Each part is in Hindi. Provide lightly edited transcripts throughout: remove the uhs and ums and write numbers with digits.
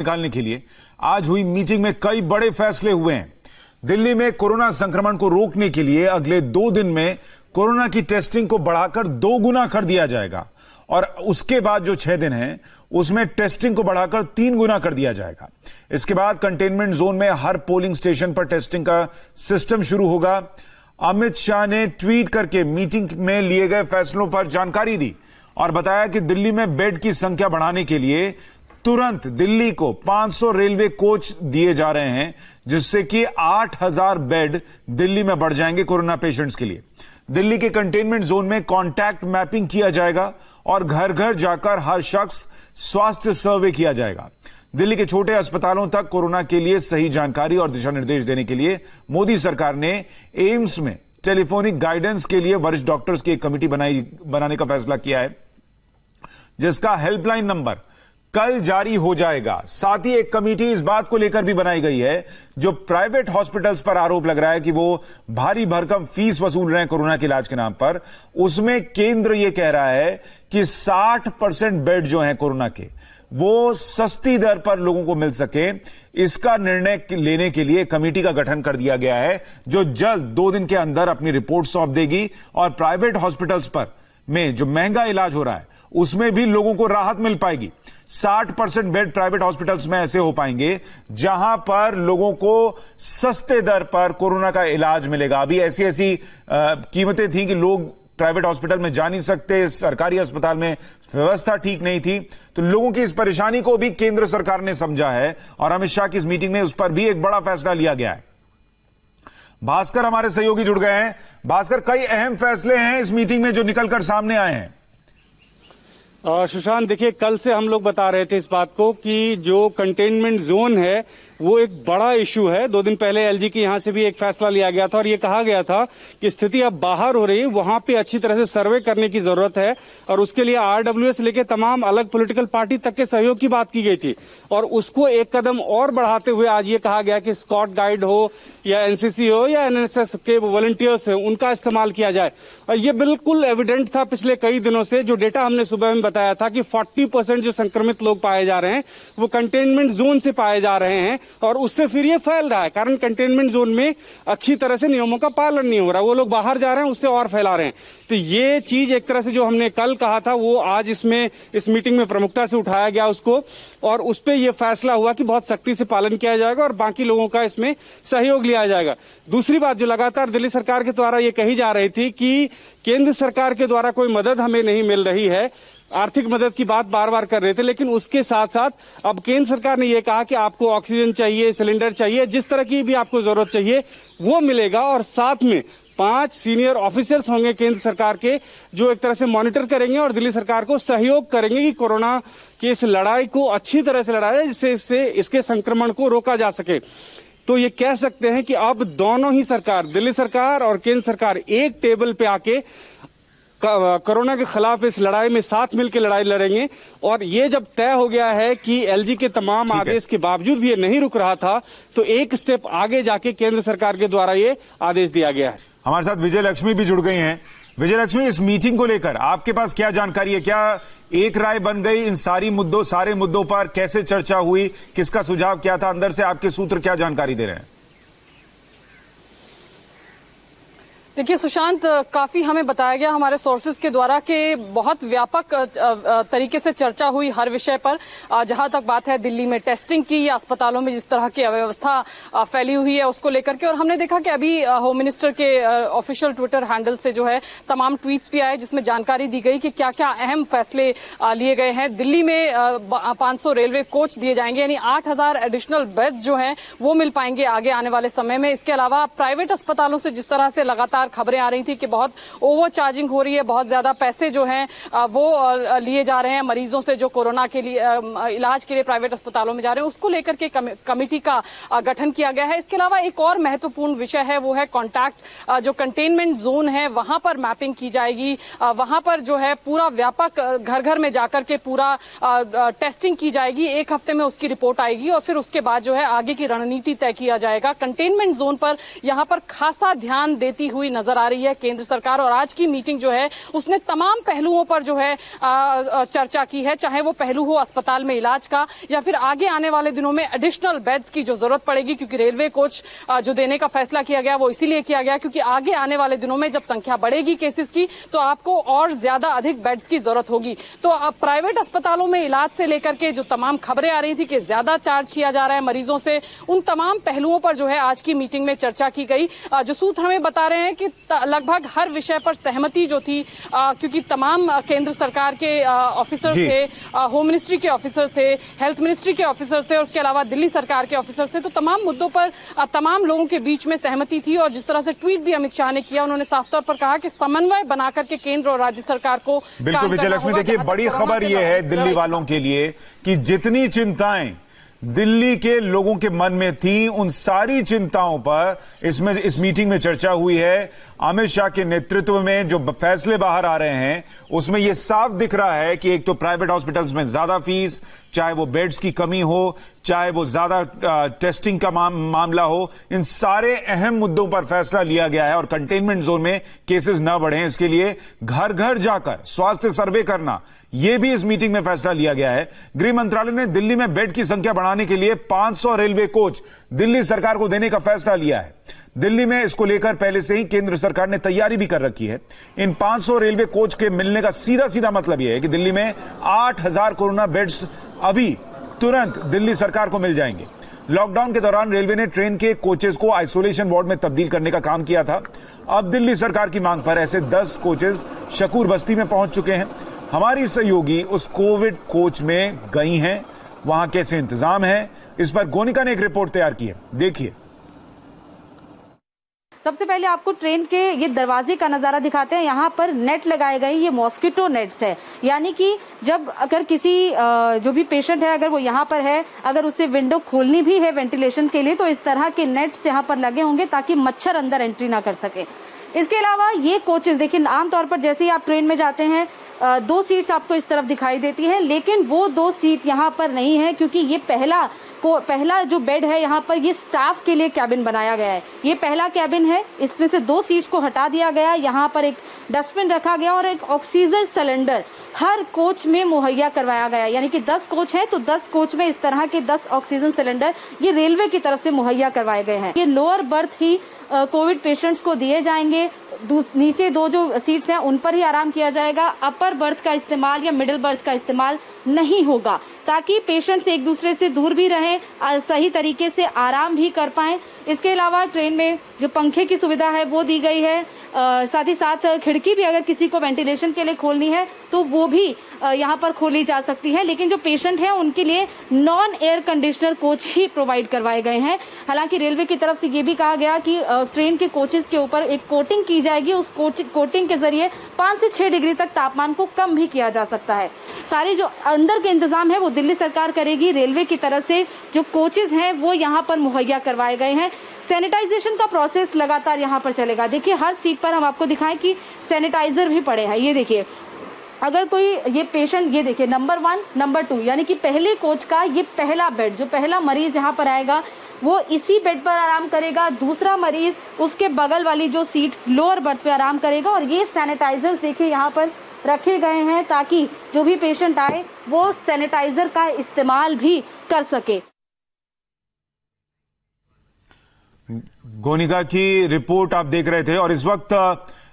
निकालने के लिए आज हुई मीटिंग में कई बड़े फैसले हुए हैं। दिल्ली में कोरोना संक्रमण को रोकने के लिए अगले 2 दिन में कोरोना की टेस्टिंग को बढ़ाकर 2 गुना कर दिया जाएगा और उसके बाद जो 6 दिन हैं उसमें टेस्टिंग को बढ़ाकर 3 गुना कर दिया जाएगा। इसके बाद कंटेनमेंट जोन में हर पोलिंग स्टेशन पर टेस्टिंग का सिस्टम शुरू होगा। अमित शाह ने ट्वीट करके मीटिंग में लिए गए फैसलों पर जानकारी दी और बताया कि दिल्ली में बेड की संख्या बढ़ाने के लिए तुरंत दिल्ली को 500 रेलवे कोच दिए जा रहे हैं, जिससे कि 8000 बेड दिल्ली में बढ़ जाएंगे कोरोना पेशेंट्स के लिए। दिल्ली के कंटेनमेंट जोन में कॉन्टैक्ट मैपिंग किया जाएगा और घर घर जाकर हर शख्स स्वास्थ्य सर्वे किया जाएगा। दिल्ली के छोटे अस्पतालों तक कोरोना के लिए सही जानकारी और दिशा निर्देश देने के लिए मोदी सरकार ने एम्स में टेलीफोनिक गाइडेंस के लिए वरिष्ठ डॉक्टर्स की एक कमेटी बनाने का फैसला किया है, जिसका हेल्पलाइन नंबर कल जारी हो जाएगा। साथ ही एक कमेटी इस बात को लेकर भी बनाई गई है, जो प्राइवेट हॉस्पिटल्स पर आरोप लग रहा है कि वो भारी भरकम फीस वसूल रहे हैं कोरोना के इलाज के नाम पर। उसमें केंद्र यह कह रहा है कि 60% बेड जो हैं कोरोना के, वो सस्ती दर पर लोगों को मिल सके। इसका निर्णय लेने के लिए कमेटी का गठन कर दिया गया है, जो जल्द 2 दिन के अंदर अपनी रिपोर्ट सौंप देगी और प्राइवेट हॉस्पिटल्स पर में जो महंगा इलाज हो रहा है उसमें भी लोगों को राहत मिल पाएगी। 60% बेड प्राइवेट हॉस्पिटल्स में ऐसे हो पाएंगे जहां पर लोगों को सस्ते दर पर कोरोना का इलाज मिलेगा। अभी ऐसी कीमतें थी कि लोग प्राइवेट हॉस्पिटल में जा नहीं सकते, सरकारी अस्पताल में व्यवस्था ठीक नहीं थी, तो लोगों की इस परेशानी को भी केंद्र सरकार ने समझा है और अमित शाह की इस मीटिंग में उस पर भी एक बड़ा फैसला लिया गया है। भास्कर हमारे सहयोगी जुड़ गए हैं। भास्कर, कई अहम फैसले हैं इस मीटिंग में जो निकलकर सामने आए हैं। सुशांत, देखिए, कल से हम लोग बता रहे थे इस बात को कि जो कंटेनमेंट जोन है वो एक बड़ा इशू है। 2 दिन पहले एलजी के यहां से भी एक फैसला लिया गया था और ये कहा गया था कि स्थिति अब बाहर हो रही है, वहां पे अच्छी तरह से सर्वे करने की जरूरत है और उसके लिए आरडब्ल्यूएस लेके तमाम अलग पॉलिटिकल पार्टी तक के सहयोग की बात की गई थी। और उसको एक कदम और बढ़ाते हुए आज ये कहा गया कि स्कॉट गाइड हो या एनसीसी हो या एनएसएस के वॉलंटियर्स हैं, उनका इस्तेमाल किया जाए। और ये बिल्कुल एविडेंट था पिछले कई दिनों से, जो डेटा हमने सुबह में बताया था कि 40% जो संक्रमित लोग पाए जा रहे हैं वो कंटेनमेंट जोन से पाए जा रहे हैं और उससे फिर ये फैल रहा है, कारण कंटेनमेंट जोन में अच्छी तरह से नियमों का पालन नहीं हो रहा, वो लोग बाहर जा रहे हैं, उससे और फैला रहे हैं। तो ये चीज एक तरह से जो हमने कल कहा था वो आज इस मीटिंग में प्रमुखता से उठाया गया उसको, और उस पर यह फैसला हुआ कि बहुत सख्ती से पालन किया जाएगा और बाकी लोगों का इसमें सहयोग लिया जाएगा। दूसरी बात जो लगातार दिल्ली सरकार के द्वारा ये कही जा रही थी कि केंद्र सरकार के द्वारा कोई मदद हमें नहीं मिल रही है, आर्थिक मदद की बात बार बार कर रहे थे, लेकिन उसके साथ साथ अब केंद्र सरकार ने यह कहा कि आपको ऑक्सीजन चाहिए, सिलेंडर चाहिए, जिस तरह की भी आपको जरूरत चाहिए वो मिलेगा। और साथ में 5 सीनियर ऑफिसर्स होंगे केंद्र सरकार के, जो एक तरह से मॉनिटर करेंगे और दिल्ली सरकार को सहयोग करेंगे कि कोरोना की इस लड़ाई को अच्छी तरह से लड़ा जाए, जिससे इसके संक्रमण को रोका जा सके। तो ये कह सकते हैं कि अब दोनों ही सरकार, दिल्ली सरकार और केंद्र सरकार, एक टेबल पे आके कोरोना के खिलाफ इस लड़ाई में साथ मिलकर लड़ाई लड़ेंगे। और ये जब तय हो गया है कि एलजी के तमाम आदेश के बावजूद भी ये नहीं रुक रहा था, तो एक स्टेप आगे जाके केंद्र सरकार के द्वारा ये आदेश दिया गया है। हमारे साथ विजय लक्ष्मी भी जुड़ गई हैं। विजय लक्ष्मी, इस मीटिंग को लेकर आपके पास क्या जानकारी है? क्या एक राय बन गई इन सारे मुद्दों पर? कैसे चर्चा हुई? किसका सुझाव क्या था? अंदर से आपके सूत्र क्या जानकारी दे रहे हैं? देखिए सुशांत, काफी हमें बताया गया हमारे सोर्सेज के द्वारा कि बहुत व्यापक तरीके से चर्चा हुई हर विषय पर। जहां तक बात है दिल्ली में टेस्टिंग की या अस्पतालों में जिस तरह की अव्यवस्था फैली हुई है उसको लेकर के, और हमने देखा कि अभी होम मिनिस्टर के ऑफिशियल ट्विटर हैंडल से जो है तमाम ट्वीट्स भी आए जिसमें जानकारी दी गई कि क्या क्या अहम फैसले लिए गए हैं। दिल्ली में 500 रेलवे कोच दिए जाएंगे, यानी 8000 एडिशनल बेड्स जो हैं वो मिल पाएंगे आगे आने वाले समय में। इसके अलावा प्राइवेट अस्पतालों से जिस तरह से लगातार खबरें आ रही थी कि बहुत ओवर चार्जिंग हो रही है, बहुत ज्यादा पैसे जो हैं वो लिए जा रहे हैं मरीजों से जो कोरोना के लिए इलाज के लिए प्राइवेट अस्पतालों में जा रहे हैं, उसको लेकर के कमेटी का गठन किया गया है। इसके अलावा एक और महत्वपूर्ण विषय है वो है कॉन्टैक्ट, जो कंटेनमेंट जोन है वहां पर मैपिंग की जाएगी, वहां पर जो है पूरा व्यापक घर घर में जाकर के पूरा टेस्टिंग की जाएगी। 1 हफ्ते में उसकी रिपोर्ट आएगी और फिर उसके बाद जो है आगे की रणनीति तय किया जाएगा। कंटेनमेंट जोन पर यहां पर खासा ध्यान देती हुई हुई नजर आ रही है केंद्र सरकार। और आज की मीटिंग जो है उसने तमाम पहलुओं पर जो है चर्चा की है, चाहे वो पहलू हो अस्पताल में इलाज का या फिर आगे आने वाले दिनों में एडिशनल बेड्स की जो जरूरत पड़ेगी, क्योंकि रेलवे कोच जो देने का फैसला किया गया वो इसीलिए किया गया क्योंकि आगे आने वाले दिनों में जब संख्या बढ़ेगी केसेस की तो आपको और ज्यादा अधिक बेड्स की जरूरत होगी। तो प्राइवेट अस्पतालों में इलाज से लेकर के जो तमाम खबरें आ रही थी कि ज्यादा चार्ज किया जा रहा है मरीजों से, उन तमाम पहलुओं पर जो है आज की मीटिंग में चर्चा की गई। जो सूत्र हमें बता रहे हैं कि लगभग हर विषय पर सहमति जो थी, क्योंकि तमाम केंद्र सरकार के ऑफिसर्स थे, होम मिनिस्ट्री के ऑफिसर्स थे, हेल्थ मिनिस्ट्री के ऑफिसर्स थे और उसके अलावा दिल्ली सरकार के ऑफिसर्स थे, तो तमाम मुद्दों पर तमाम लोगों के बीच में सहमति थी। और जिस तरह से ट्वीट भी अमित शाह ने किया, उन्होंने साफ तौर पर कहा कि समन्वय बनाकर के केंद्र और राज्य सरकार को बिल्कुल विजयलक्ष्मी, देखिए बड़ी खबर यह है दिल्ली वालों के लिए कि जितनी चिंताएं दिल्ली के लोगों के मन में थी उन सारी चिंताओं पर इस मीटिंग में चर्चा हुई है। अमित शाह के नेतृत्व में जो फैसले बाहर आ रहे हैं उसमें यह साफ दिख रहा है कि एक तो प्राइवेट हॉस्पिटल्स में ज्यादा फीस, चाहे वो बेड्स की कमी हो, चाहे वो ज्यादा टेस्टिंग का मामला हो, इन सारे अहम मुद्दों पर फैसला लिया गया है। और कंटेनमेंट जोन में केसेस न बढ़े इसके लिए घर घर जाकर स्वास्थ्य सर्वे करना, यह भी इस मीटिंग में फैसला लिया गया है। गृह मंत्रालय ने दिल्ली में बेड की संख्या बढ़ाने के लिए 500 रेलवे कोच दिल्ली सरकार को देने का फैसला लिया है। दिल्ली में इसको लेकर पहले से ही केंद्र सरकार ने तैयारी भी कर रखी है। इन 500 रेलवे कोच के मिलने का सीधा सीधा मतलब यह है कि दिल्ली में 8000 कोरोना बेड्स अभी तुरंत दिल्ली सरकार को मिल जाएंगे। लॉकडाउन के दौरान रेलवे ने ट्रेन के कोचेस को आइसोलेशन वार्ड में तब्दील करने का काम किया था। अब दिल्ली सरकार की मांग पर ऐसे 10 कोचेस शकूर बस्ती में पहुंच चुके हैं। हमारी सहयोगी उस कोविड कोच में गई हैं, वहां कैसे इंतजाम है, इस पर गोनिका ने एक रिपोर्ट तैयार की है, देखिए। सबसे पहले आपको ट्रेन के ये दरवाजे का नजारा दिखाते हैं। यहाँ पर नेट लगाए गए, ये मॉस्किटो नेट्स है, यानी कि जब अगर किसी जो भी पेशेंट है अगर वो यहाँ पर है, अगर उसे विंडो खोलनी भी है वेंटिलेशन के लिए तो इस तरह के नेट्स यहाँ पर लगे होंगे ताकि मच्छर अंदर एंट्री ना कर सके। इसके अलावा ये कोचेस देखिए, आमतौर पर जैसे ही आप ट्रेन में जाते हैं 2 सीट्स आपको इस तरफ दिखाई देती है, लेकिन वो 2 सीट यहाँ पर नहीं है क्योंकि ये पहला जो बेड है यहाँ पर ये स्टाफ के लिए कैबिन बनाया गया है। ये पहला कैबिन है, इसमें से 2 सीट्स को हटा दिया गया, यहाँ पर एक डस्टबिन रखा गया और एक ऑक्सीजन सिलेंडर हर कोच में मुहैया करवाया गया। यानी कि 10 कोच हैं तो 10 कोच में इस तरह के 10 ऑक्सीजन सिलेंडर ये रेलवे की तरफ से मुहैया करवाए गए हैं। ये लोअर बर्थ ही कोविड पेशेंट्स को दिए जाएंगे, नीचे 2 जो सीट्स हैं उन पर ही आराम किया जाएगा। अपर बर्थ का इस्तेमाल या मिडिल बर्थ का इस्तेमाल नहीं होगा ताकि पेशेंट्स एक दूसरे से दूर भी रहें, सही तरीके से आराम भी कर पाएं। इसके अलावा ट्रेन में जो पंखे की सुविधा है वो दी गई है, साथ ही साथ खिड़की भी अगर किसी को वेंटिलेशन के लिए खोलनी है तो वो भी यहाँ पर खोली जा सकती है। लेकिन जो पेशेंट हैं उनके लिए नॉन एयर कंडीशनर कोच ही प्रोवाइड करवाए गए हैं। हालांकि रेलवे की तरफ से ये भी कहा गया कि ट्रेन के कोचेस के ऊपर एक कोटिंग की जाएगी, उस कोटिंग के जरिए 5 से 6 डिग्री तक तापमान को कम भी किया जा सकता है। सारे जो अंदर के इंतजाम है वो दिल्ली सरकार करेगी। रेलवे की तरफ से जो कोचेस हैं वो यहाँ पर मुहैया करवाए गए हैं। सैनिटाइजेशन का प्रोसेस लगातार यहाँ पर चलेगा। देखिए हर सीट पर हम आपको दिखाएं कि सैनिटाइजर भी पड़े हैं। ये देखिए, अगर कोई ये पेशेंट, ये देखिए नंबर 1 नंबर 2 यानी कि पहले कोच का ये पहला बेड, जो पहला मरीज यहाँ पर आएगा वो इसी बेड पर आराम करेगा, दूसरा मरीज उसके बगल वाली जो सीट लोअर बर्थ पे आराम करेगा। और ये सैनिटाइजर्स देखिए यहाँ पर रखे गए हैं ताकि जो भी पेशेंट आए वो सैनिटाइजर का इस्तेमाल भी कर सके। गोनिका की रिपोर्ट आप देख रहे थे। और इस वक्त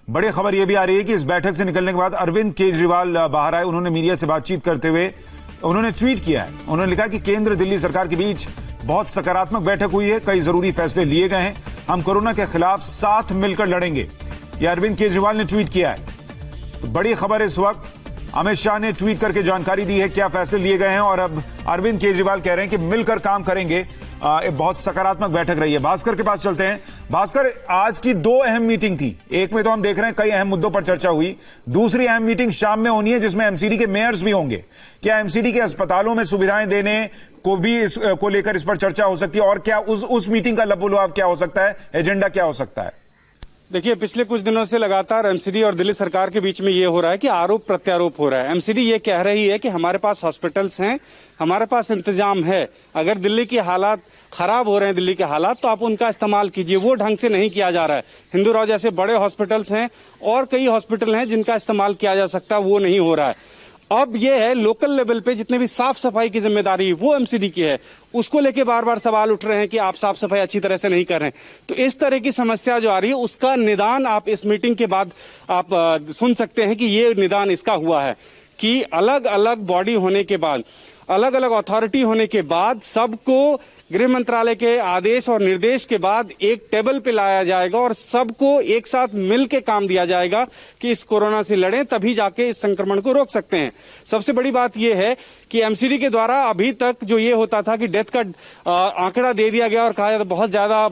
बड़ी खबर यह भी आ रही है कि इस बैठक से निकलने के बाद अरविंद केजरीवाल बाहर आए। उन्होंने मीडिया से बातचीत करते हुए उन्होंने ट्वीट किया है। उन्होंने लिखा कि केंद्र दिल्ली सरकार के बीच बहुत सकारात्मक बैठक हुई है, कई जरूरी फैसले लिए गए हैं, हम कोरोना के खिलाफ साथ मिलकर लड़ेंगे, यह अरविंद केजरीवाल ने ट्वीट किया है। तो बड़ी खबर इस वक्त, अमित शाह ने ट्वीट करके जानकारी दी है क्या फैसले लिए गए हैं और अब अरविंद केजरीवाल कह रहे हैं कि मिलकर काम करेंगे। बहुत सकारात्मक बैठक रही है। भास्कर के पास चलते हैं। भास्कर, आज की 2 अहम मीटिंग थी। एक में तो हम देख रहे हैं कई अहम मुद्दों पर चर्चा हुई, दूसरी अहम मीटिंग शाम में होनी है जिसमें एमसीडी के मेयर्स भी होंगे। क्या एमसीडी के अस्पतालों में सुविधाएं देने को भी को लेकर इस पर चर्चा हो सकती है? और क्या उस मीटिंग का लबोलुआब क्या हो सकता है, एजेंडा क्या हो सकता है? देखिए, पिछले कुछ दिनों से लगातार एमसीडी और दिल्ली सरकार के बीच में ये हो रहा है कि आरोप प्रत्यारोप हो रहा है। एमसीडी ये कह रही है कि हमारे पास हॉस्पिटल्स हैं, हमारे पास इंतजाम है, अगर दिल्ली की हालात खराब हो रहे हैं, दिल्ली के हालात, तो आप उनका इस्तेमाल कीजिए। वो ढंग से नहीं किया जा रहा है। हिंदूराव जैसे बड़े हॉस्पिटल्स हैं और कई हॉस्पिटल हैं जिनका इस्तेमाल किया जा सकता है, वो नहीं हो रहा है। अब ये है लोकल लेवल पे जितने भी साफ सफाई की जिम्मेदारी वो एमसीडी की है, उसको लेके बार बार सवाल उठ रहे हैं कि आप साफ सफाई अच्छी तरह से नहीं कर रहे हैं। तो इस तरह की समस्या जो आ रही है उसका निदान आप इस मीटिंग के बाद आप सुन सकते हैं कि ये निदान इसका हुआ है कि अलग अलग बॉडी होने के बाद, अलग अलग अथॉरिटी होने के बाद, सबको गृह मंत्रालय के आदेश और निर्देश के बाद एक टेबल पे लाया जाएगा और सबको एक साथ मिल के काम दिया जाएगा कि इस कोरोना से लड़ें, तभी जाके इस संक्रमण को रोक सकते हैं। सबसे बड़ी बात यह है कि एमसीडी के द्वारा अभी तक जो ये होता था कि डेथ का आंकड़ा दे दिया गया और कहा जाता बहुत ज्यादा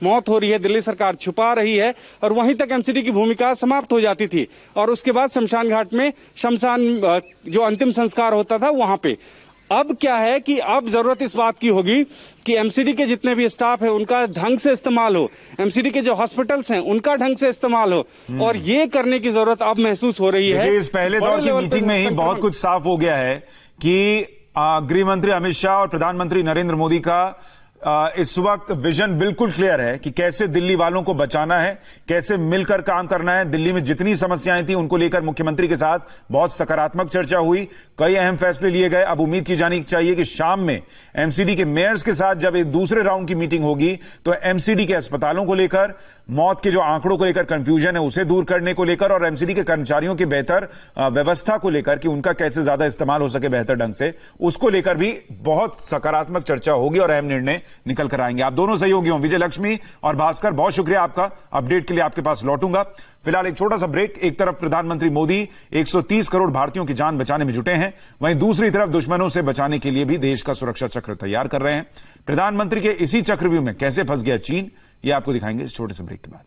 मौत हो रही है, दिल्ली सरकार छुपा रही है, और वहीं तक एमसीडी की भूमिका समाप्त हो जाती थी और उसके बाद शमशान घाट में जो अंतिम संस्कार होता था वहां पे। अब क्या है कि अब जरूरत इस बात की होगी कि एमसीडी के जितने भी स्टाफ है उनका ढंग से इस्तेमाल हो, एमसीडी के जो हॉस्पिटल्स हैं उनका ढंग से इस्तेमाल हो, और ये करने की जरूरत अब महसूस हो रही है। इस पहले दौर की मीटिंग में ही बहुत कुछ साफ हो गया है कि गृह मंत्री अमित शाह और प्रधानमंत्री नरेंद्र मोदी का इस वक्त विजन बिल्कुल क्लियर है कि कैसे दिल्ली वालों को बचाना है, कैसे मिलकर काम करना है। दिल्ली में जितनी समस्याएं थी उनको लेकर मुख्यमंत्री के साथ बहुत सकारात्मक चर्चा हुई, कई अहम फैसले लिए गए। अब उम्मीद की जानी चाहिए कि शाम में एमसीडी के मेयर्स के साथ जब एक दूसरे राउंड की मीटिंग होगी तो एमसीडी के अस्पतालों को लेकर, मौत के जो आंकड़ों को लेकर कंफ्यूजन है उसे दूर करने को लेकर, और एमसीडी के कर्मचारियों की बेहतर व्यवस्था को लेकर कि उनका कैसे ज्यादा इस्तेमाल हो सके बेहतर ढंग से, उसको लेकर भी बहुत सकारात्मक चर्चा होगी और अहम निर्णय निकल कर आएंगे। आप दोनों सहयोगी हों, विजय लक्ष्मी और भास्कर, बहुत शुक्रिया आपका। अपडेट के लिए आपके पास लौटूंगा। फिलहाल एक छोटा सा ब्रेक। एक तरफ प्रधानमंत्री मोदी 130 करोड़ भारतीयों की जान बचाने में जुटे हैं, वहीं दूसरी तरफ दुश्मनों से बचाने के लिए भी देश का सुरक्षा चक्र तैयार कर रहे हैं। प्रधानमंत्री के इसी चक्रव्यूह में कैसे फंस गया चीन, यह आपको दिखाएंगे इस छोटे से ब्रेक के बाद।